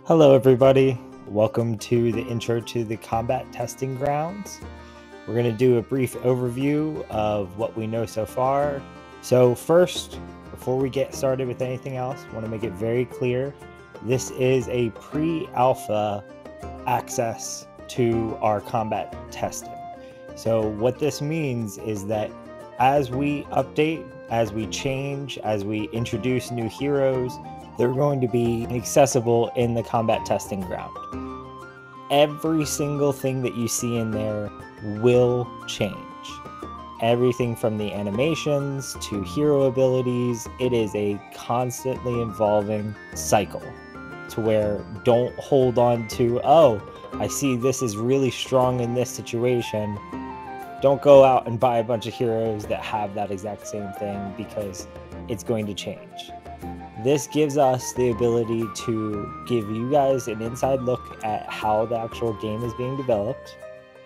Hello everybody, welcome to the intro to the combat testing grounds. We're going to do a brief overview of what we know so far. So first, before we get started with anything else, I want to make it very clear, this is a pre-alpha access to our combat testing. So what this means is that as we update, as we change, as we introduce new heroes, they're going to be accessible in the combat testing ground. Every single thing that you see in there will change. Everything from the animations to hero abilities, it is a constantly evolving cycle to where don't hold on to, oh, I see this is really strong in this situation. Don't go out and buy a bunch of heroes that have that exact same thing because it's going to change. This gives us the ability to give you guys an inside look at how the actual game is being developed,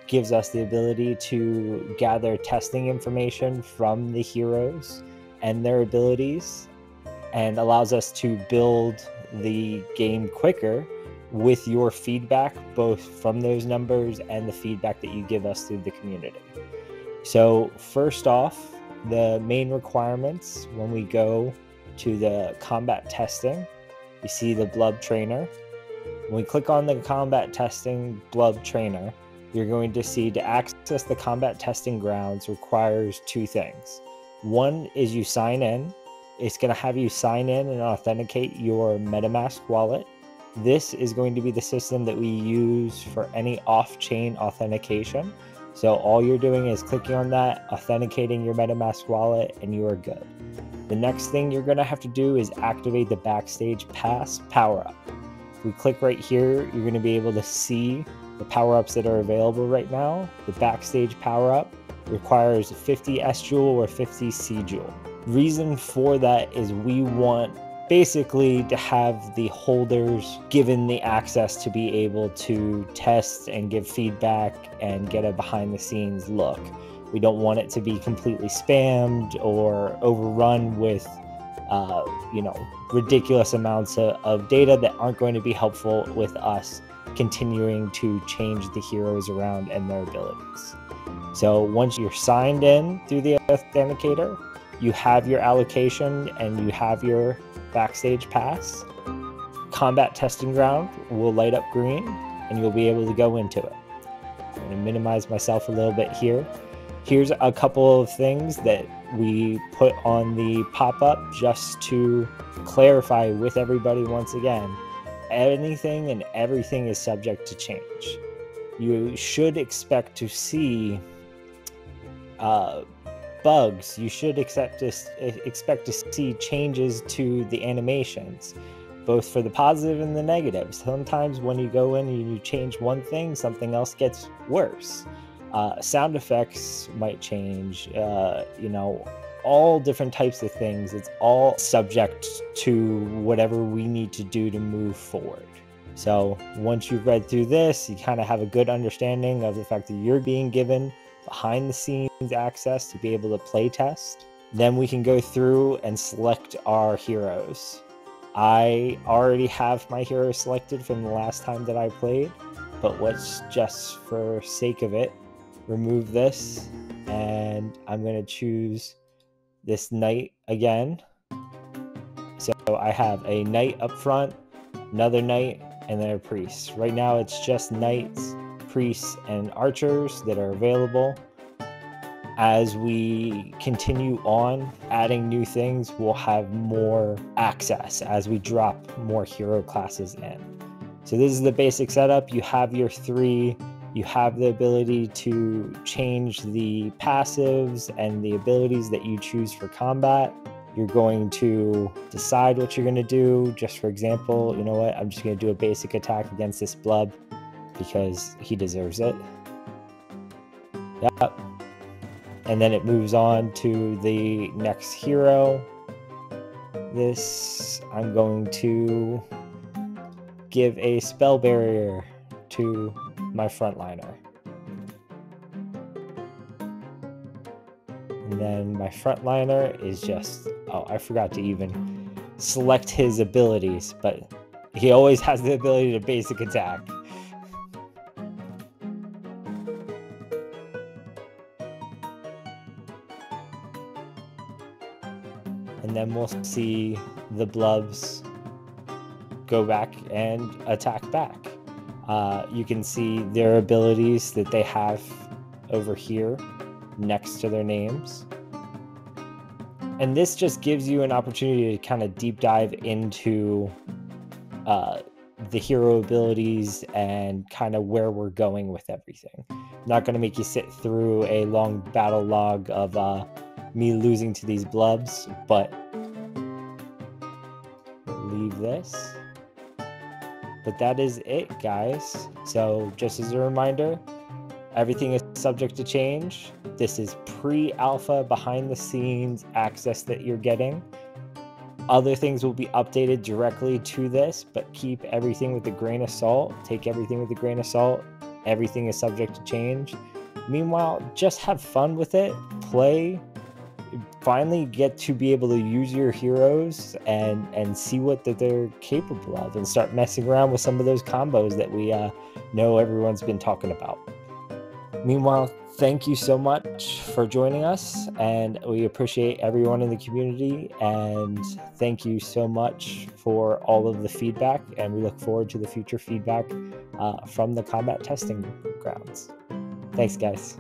gives us the ability to gather testing information from the heroes and their abilities, and allows us to build the game quicker with your feedback, both from those numbers and the feedback that you give us through the community. So first off, the main requirements when we go to the combat testing, you see the Blub Trainer. When we click on the combat testing Blub Trainer, you're going to see to access the combat testing grounds requires two things. One is you sign in. It's going to have you sign in and authenticate your MetaMask wallet. This is going to be the system that we use for any off-chain authentication. So all you're doing is clicking on that, authenticating your MetaMask wallet, and you are good. The next thing you're going to have to do is activate the Backstage Pass power-up. If we click right here, you're going to be able to see the power-ups that are available right now. The Backstage power-up requires 50 S-Joule or 50 C-Joule. Reason for that is we want basically to have the holders given the access to be able to test and give feedback and get a behind-the-scenes look. We don't want it to be completely spammed or overrun with, ridiculous amounts of data that aren't going to be helpful with us continuing to change the heroes around and their abilities. So once you're signed in through the authenticator, you have your allocation and you have your Backstage Pass. Combat Testing Ground will light up green and you'll be able to go into it. I'm going to minimize myself a little bit here. Here's a couple of things that we put on the pop-up just to clarify with everybody once again. Anything and everything is subject to change. You should expect to see bugs. You should expect to see changes to the animations, both for the positive and the negative. Sometimes when you go in and you change one thing, something else gets worse. Sound effects might change, all different types of things. It's all subject to whatever we need to do to move forward. So once you've read through this, you kind of have a good understanding of the fact that you're being given behind the scenes access to be able to play test. Then we can go through and select our heroes. I already have my hero selected from the last time that I played, but let's just for sake of it, remove this, and I'm going to choose this knight again. So I have a knight up front, another knight, and then a priest. Right now it's just knights, priests, and archers that are available. As we continue on adding new things, we'll have more access as we drop more hero classes in. So this is the basic setup. You have your three. You have the ability to change the passives and the abilities that you choose for combat. You're going to decide what you're going to do. Just for example, you know what? I'm just going to do a basic attack against this blub because he deserves it. Yep. And then it moves on to the next hero. This, I'm going to give a spell barrier to my frontliner. And then my frontliner is just, oh, I forgot to even select his abilities, but he always has the ability to basic attack. And then we'll see the blubs go back and attack back. You can see their abilities that they have over here next to their names. And this just gives you an opportunity to kind of deep dive into the hero abilities and kind of where we're going with everything. I'm not going to make you sit through a long battle log of me losing to these blubs, but leave this. But that is it, guys. So just as a reminder, everything is subject to change. This is pre-alpha, behind the scenes access that you're getting. Other things will be updated directly to this, but keep everything with a grain of salt. Take everything with a grain of salt. Everything is subject to change. Meanwhile, just have fun with it. Play. Finally get to be able to use your heroes and see what that they're capable of, and start messing around with some of those combos that we know everyone's been talking about. Meanwhile, thank you so much for joining us, and we appreciate everyone in the community, and thank you so much for all of the feedback, and we look forward to the future feedback from the combat testing grounds. Thanks, guys.